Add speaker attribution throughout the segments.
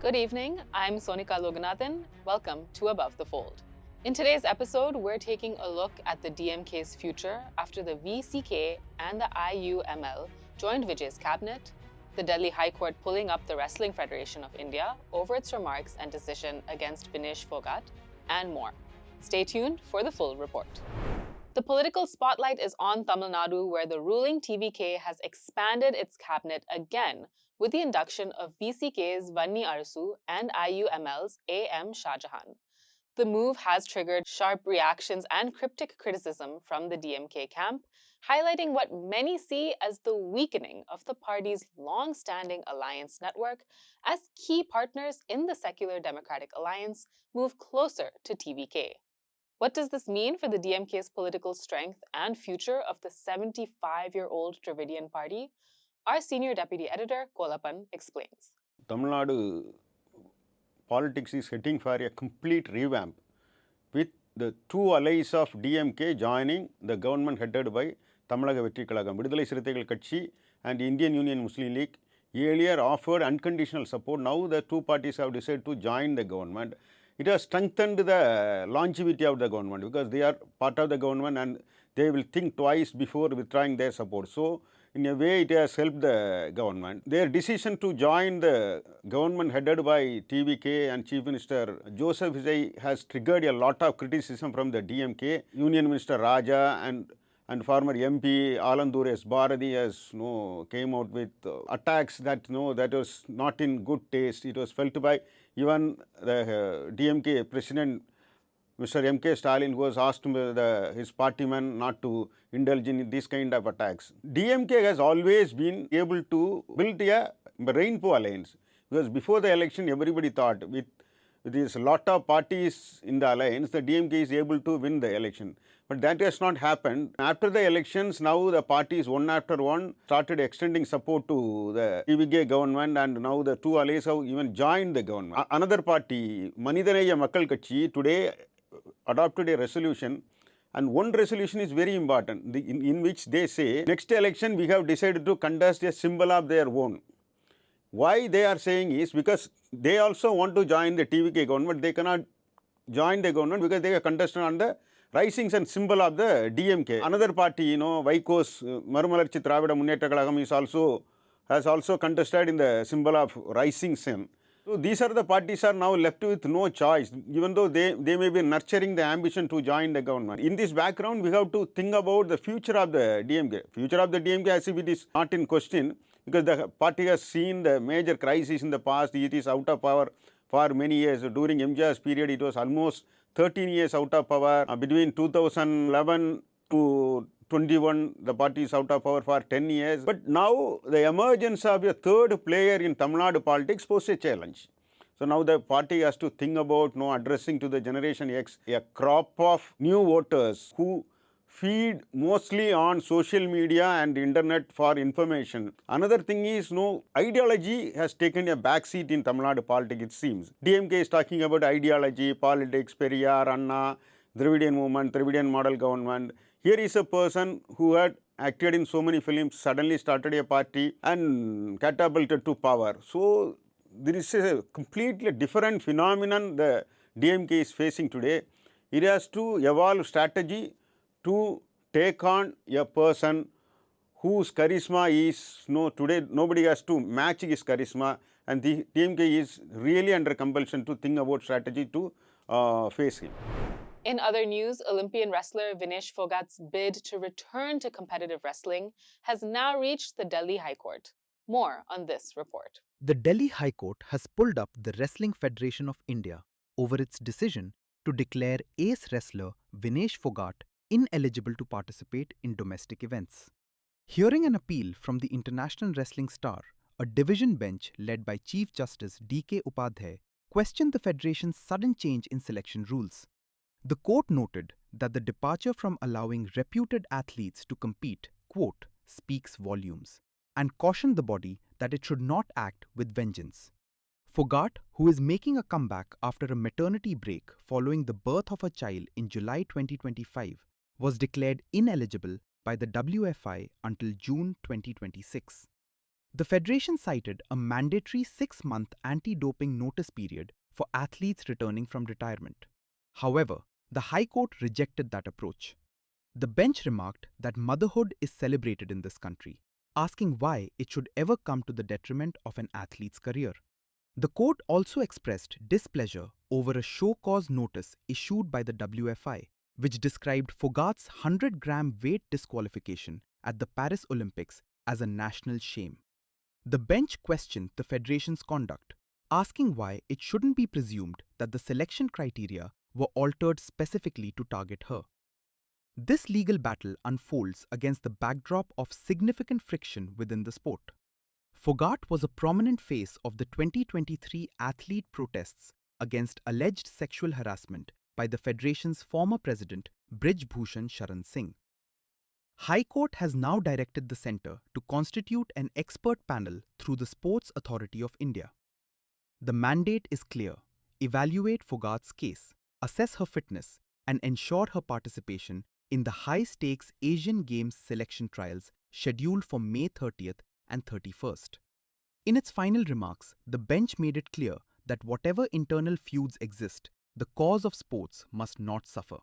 Speaker 1: Good evening, I'm Sonika Loganathan. Welcome to Above the Fold. In today's episode, we're taking a look at the DMK's future after the VCK and the IUML joined Vijay's cabinet, the Delhi High Court pulling up the Wrestling Federation of India over its remarks and decision against Vinesh Phogat, and more. Stay tuned for the full report. The political spotlight is on Tamil Nadu, where the ruling TVK has expanded its cabinet again with the induction of VCK's Vanni Arasu and IUML's A.M. Shahjahan. The move has triggered sharp reactions and cryptic criticism from the DMK camp, highlighting what many see as the weakening of the party's long-standing alliance network as key partners in the Secular Democratic Alliance move closer to TVK. What does this mean for the DMK's political strength and future of the 75-year-old Dravidian party? Our senior deputy editor, Kolapan, explains.
Speaker 2: Tamil Nadu politics is heading for a complete revamp with the two allies of DMK joining the government headed by Tamalaga Vetri Kalagam. Vidudalai Sirithaigal Katchi and Indian Union Muslim League earlier offered unconditional support. Now the two parties have decided to join the government. It has strengthened the longevity of the government because they are part of the government and they will think twice before withdrawing their support. So, in a way, it has helped the government. Their decision to join the government headed by TVK and Chief Minister Joseph Vijay has triggered a lot of criticism from the DMK. Union Minister Raja and former MP Alandur S. Bharati has came out with attacks that that was not in good taste. It was felt by even the DMK President Mr. M.K. Stalin, who has asked his partymen not to indulge in these kind of attacks. DMK has always been able to build a rainbow alliance because before the election everybody thought with these lot of parties in the alliance the DMK is able to win the election. But that has not happened. After the elections, now the parties one after one started extending support to the TVK government and now the two allies have even joined the government. Another party, Manidanaya Makkal Katchi, today adopted a resolution, and one resolution is very important in which they say next election we have decided to contest a symbol of their own. Why they are saying is because they also want to join the TVK government, they cannot join the government because they are contested on the rising sun symbol of the DMK. Another party, Vaiko's Marumalarchi Dravida Munneta Kalagam has also contested in the symbol of rising sun. So these are the parties are now left with no choice, even though they may be nurturing the ambition to join the government. In this background, we have to think about the future of the DMK. Future of the DMK as if it is not in question because the party has seen the major crisis in the past. It is out of power for many years. During MJ's period, it was almost 13 years out of power. Between 2011 to 21, the party is out of power for 10 years. But now the emergence of a third player in Tamil Nadu politics poses a challenge. So now the party has to think about addressing to the Generation X a crop of new voters who feed mostly on social media and internet for information. Another thing is ideology has taken a backseat in Tamil Nadu politics, it seems. DMK is talking about ideology, politics, Periyar, Anna, Dravidian movement, Dravidian model government. Here is a person who had acted in so many films, suddenly started a party and catapulted to power. So there is a completely different phenomenon the DMK is facing today. It has to evolve strategy to take on a person whose charisma is, today nobody has to match his charisma, and the DMK is really under compulsion to think about strategy to face him.
Speaker 1: In other news, Olympian wrestler Vinesh Phogat's bid to return to competitive wrestling has now reached the Delhi High Court. More on this report.
Speaker 3: The Delhi High Court has pulled up the Wrestling Federation of India over its decision to declare ace wrestler Vinesh Phogat ineligible to participate in domestic events. Hearing an appeal from the international wrestling star, a division bench led by Chief Justice D.K. Upadhyay questioned the federation's sudden change in selection rules. The court noted that the departure from allowing reputed athletes to compete, quote, speaks volumes, and cautioned the body that it should not act with vengeance. Phogat, who is making a comeback after a maternity break following the birth of a child in July 2025, was declared ineligible by the WFI until June 2026. The federation cited a mandatory 6-month anti-doping notice period for athletes returning from retirement. However, the High Court rejected that approach. The bench remarked that motherhood is celebrated in this country, asking why it should ever come to the detriment of an athlete's career. The court also expressed displeasure over a show cause notice issued by the WFI, which described Phogat's 100-gram weight disqualification at the Paris Olympics as a national shame. The bench questioned the federation's conduct, asking why it shouldn't be presumed that the selection criteria were altered specifically to target her. This legal battle unfolds against the backdrop of significant friction within the sport. Phogat was a prominent face of the 2023 athlete protests against alleged sexual harassment by the federation's former president Brij Bhushan Sharan Singh. High Court has now directed the centre to constitute an expert panel through the Sports Authority of India. The mandate is clear: evaluate Phogat's case, assess her fitness, and ensure her participation in the high-stakes Asian Games selection trials scheduled for May 30th and 31st. In its final remarks, the bench made it clear that whatever internal feuds exist, the cause of sports must not suffer.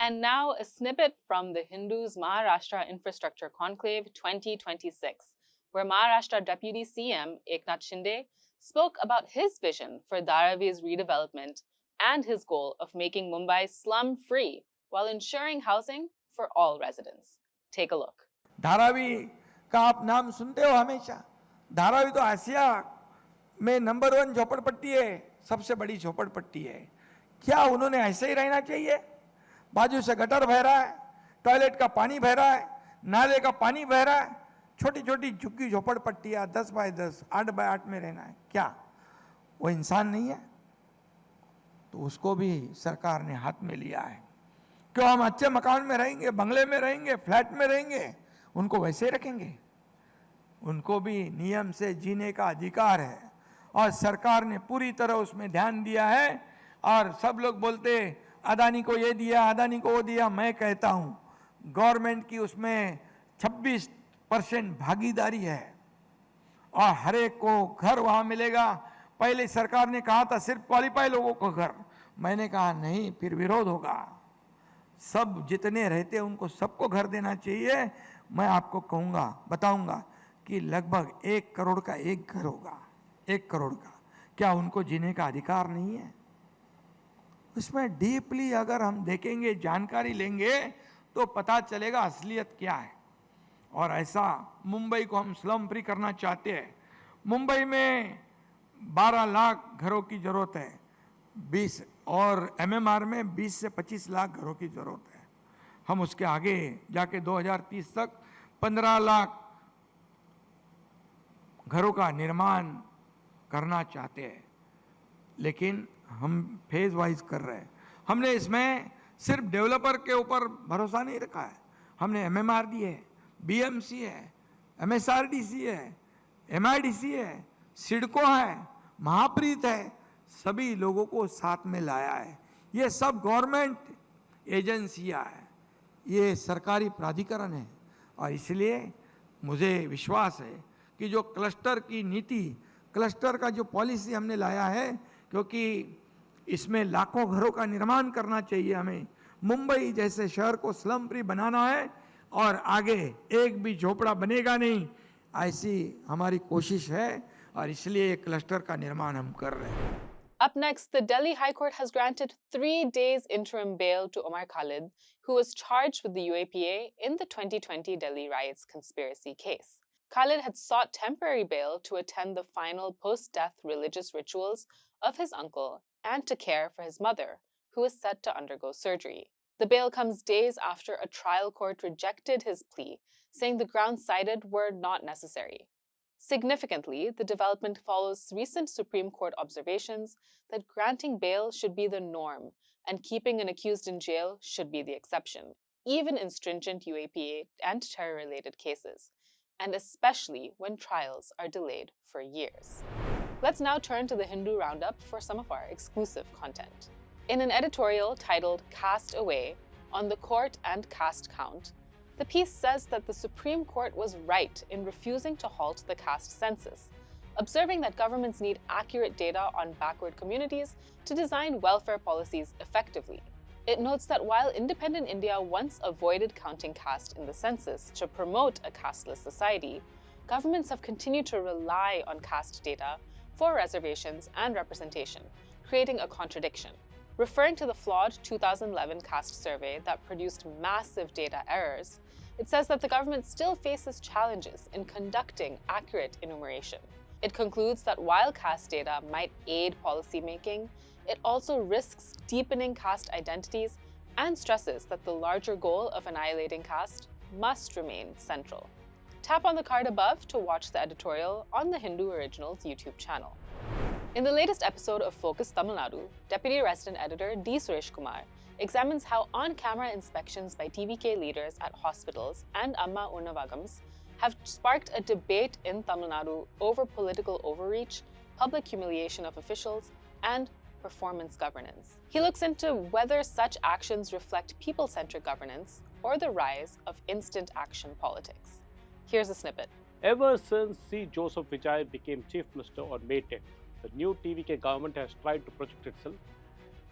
Speaker 1: And now a snippet from the Hindu's Maharashtra Infrastructure Conclave 2026, where Maharashtra Deputy CM Eknath Shinde spoke about his vision for Dharavi's redevelopment and his goal of making Mumbai slum-free while ensuring housing for all residents. Take a look.
Speaker 4: Dharavi का आप नाम सुनते हो हमेशा। धारावी तो आसिया में number 1 झोपड़पट्टी है, सबसे बड़ी झोपड़पट्टी है। क्या उन्होंने ऐसे ही रहना चाहिए? बाजू से गटर बह रहा है, टॉयलेट का पानी बह रहा है, नाले का पानी बह रहा है, छोटी छोटी झुग्गी झोपड़पट्टियाँ 10 बाय 10, 8 बाय 8 में रहना है। क्या वो इंसान नहीं है? तो उसको भी सरकार ने हाथ में लिया है। क्यों हम अच्छे मकान में रहेंगे, बंगले में रहेंगे, फ्लैट में रहेंगे, उनको वैसे रखेंगे? उनको भी नियम से जीने का अधिकार है और सरकार ने पूरी तरह उसमें ध्यान दिया है। और सब लोग बोलते अदानी को ये दिया, अदानी को वो दिया। मैं कहता हूँ गवर्नमेंट की उसमें 26% भागीदारी है और हर एक को घर वहाँ मिलेगा। पहले सरकार ने कहा था सिर्फ क्वालिफाई लोगों को घर, मैंने कहा नहीं, फिर विरोध होगा। सब जितने रहते हैं उनको सबको घर देना चाहिए। मैं आपको कहूँगा, बताऊँगा कि लगभग 1 करोड़ का एक घर होगा, 1 करोड़ का। क्या उनको जीने का अधिकार नहीं है? उसमें डीपली अगर हम देखेंगे, जानकारी लेंगे तो पता चलेगा असलियत क्या है। और ऐसा मुंबई को हम स्लम फ्री करना चाहते हैं। मुंबई में 12 लाख घरों की ज़रूरत है, 20 और एमएमआर में 20 से 25 लाख घरों की ज़रूरत है। हम उसके आगे जाके 2030 तक 15 लाख घरों का निर्माण करना चाहते हैं, लेकिन हम फेज वाइज कर रहे हैं। हमने इसमें सिर्फ डेवलपर के ऊपर भरोसा नहीं रखा है। हमने एमएमआरडी है, बीएमसी है, एमएसआरडीसी है, एमआईडीसी है, सिडको है, महाप्रीत है, सभी लोगों को साथ में लाया है। ये सब गवर्नमेंट एजेंसियां हैं, ये सरकारी प्राधिकरण है। और इसलिए मुझे विश्वास है कि जो क्लस्टर की नीति, क्लस्टर का जो पॉलिसी हमने लाया है, क्योंकि इसमें लाखों घरों का निर्माण करना चाहिए हमें। मुंबई जैसे शहर को स्लम फ्री बनाना है और आगे एक भी झोपड़ा बनेगा नहीं, ऐसी हमारी कोशिश है और इसलिए ये क्लस्टर का निर्माण हम कर रहे हैं।
Speaker 1: Up next, the Delhi High Court has granted 3 days interim bail to Umar Khalid, who was charged with the UAPA in the 2020 Delhi riots conspiracy case. Khalid had sought temporary bail to attend the final post-death religious rituals of his uncle and to care for his mother, who is set to undergo surgery. The bail comes days after a trial court rejected his plea, saying the grounds cited were not necessary. Significantly, the development follows recent Supreme Court observations that granting bail should be the norm and keeping an accused in jail should be the exception, even in stringent UAPA and terror-related cases, and especially when trials are delayed for years. Let's now turn to the Hindu Roundup for some of our exclusive content. In an editorial titled Caste Away on the court and caste count, the piece says that the Supreme Court was right in refusing to halt the caste census, observing that governments need accurate data on backward communities to design welfare policies effectively. It notes that while independent India once avoided counting caste in the census to promote a casteless society, governments have continued to rely on caste data for reservations and representation, creating a contradiction. Referring to the flawed 2011 caste survey that produced massive data errors, it says that the government still faces challenges in conducting accurate enumeration. It concludes that while caste data might aid policymaking, it also risks deepening caste identities and stresses that the larger goal of annihilating caste must remain central. Tap on the card above to watch the editorial on the Hindu Originals YouTube channel. In the latest episode of Focus Tamil Nadu, Deputy Resident Editor D. Suresh Kumar examines how on-camera inspections by TVK leaders at hospitals and Amma Unnavagams have sparked a debate in Tamil Nadu over political overreach, public humiliation of officials, and performance governance. He looks into whether such actions reflect people-centric governance or the rise of instant action politics. Here's a snippet.
Speaker 5: Ever since C. Joseph Vijay became Chief Minister on May 10th, the new TVK government has tried to project itself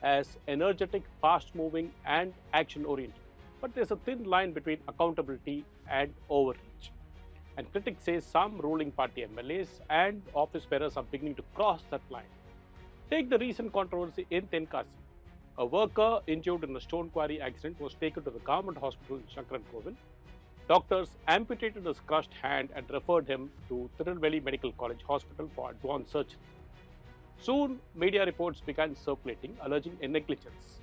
Speaker 5: as energetic, fast-moving, and action-oriented. But there's a thin line between accountability and overreach. And critics say some ruling party MLAs and office bearers are beginning to cross that line. Take the recent controversy in Tenkasi. A worker injured in a stone quarry accident was taken to the government hospital in Shankaran Kovil. Doctors amputated his crushed hand and referred him to Tirunelveli Medical College Hospital for advanced surgery. Soon, media reports began circulating alleging negligence.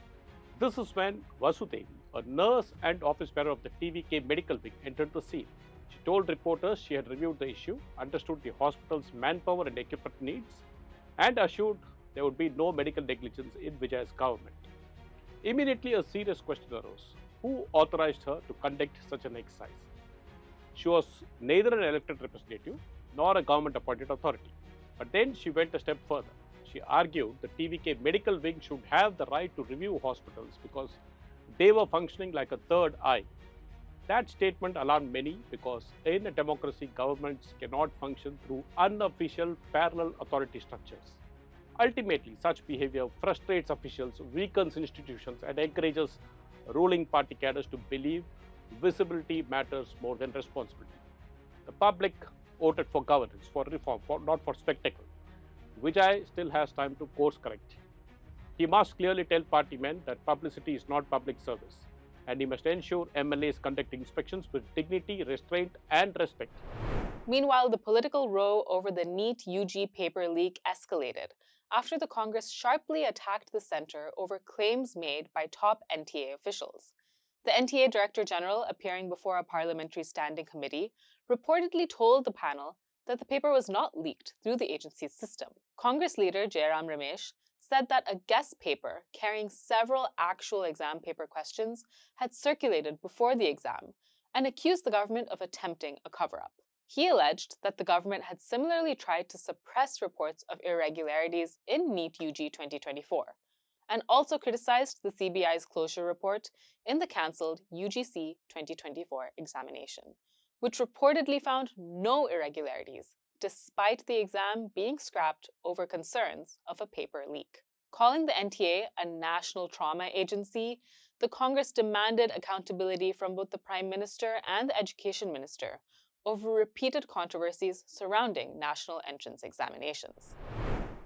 Speaker 5: This is when Vasudevi, a nurse and office bearer of the TVK medical wing, entered the scene. She told reporters she had reviewed the issue, understood the hospital's manpower and equipment needs, and assured there would be no medical negligence in Vijay's government. Immediately, a serious question arose. Who authorized her to conduct such an exercise? She was neither an elected representative nor a government-appointed authority. But then she went a step further. She argued the TVK medical wing should have the right to review hospitals because they were functioning like a third eye. That statement alarmed many because in a democracy, governments cannot function through unofficial parallel authority structures. Ultimately, such behavior frustrates officials, weakens institutions, and encourages ruling party cadres to believe visibility matters more than responsibility. The public voted for governance, for reform, not for spectacle. Vijay still has time to course correct. He must clearly tell party men that publicity is not public service, and he must ensure MLAs conduct inspections with dignity, restraint, and respect.
Speaker 1: Meanwhile, the political row over the NEET UG paper leak escalated after the Congress sharply attacked the center over claims made by top NTA officials. The NTA Director General, appearing before a parliamentary standing committee, reportedly told the panel that the paper was not leaked through the agency's system. Congress leader Jairam Ramesh said that a guest paper carrying several actual exam paper questions had circulated before the exam and accused the government of attempting a cover-up. He alleged that the government had similarly tried to suppress reports of irregularities in NEET UG 2024, and also criticized the CBI's closure report in the cancelled UGC 2024 examination, which reportedly found no irregularities, despite the exam being scrapped over concerns of a paper leak. Calling the NTA a national trauma agency, the Congress demanded accountability from both the Prime Minister and the Education Minister over repeated controversies surrounding national entrance examinations.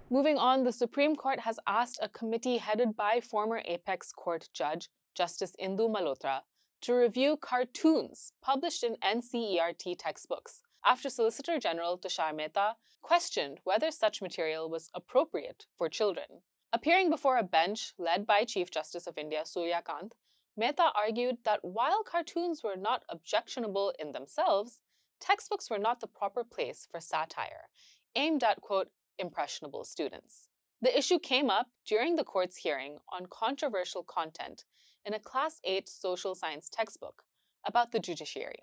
Speaker 1: Moving on, the Supreme Court has asked a committee headed by former Apex Court Judge Justice Indu Malhotra to review cartoons published in NCERT textbooks after Solicitor General Tushar Mehta questioned whether such material was appropriate for children. Appearing before a bench led by Chief Justice of India Surya Kant, Mehta argued that while cartoons were not objectionable in themselves, textbooks were not the proper place for satire, aimed at, quote, impressionable students. The issue came up during the court's hearing on controversial content in a Class 8 social science textbook about the judiciary.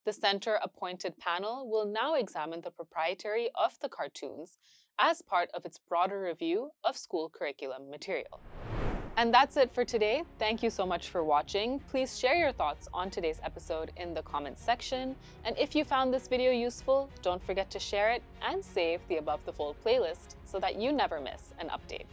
Speaker 1: The center-appointed panel will now examine the propriety of the cartoons as part of its broader review of school curriculum material. And that's it for today. Thank you so much for watching. Please share your thoughts on today's episode in the comments section. And if you found this video useful, don't forget to share it and save the Above the Fold playlist so that you never miss an update.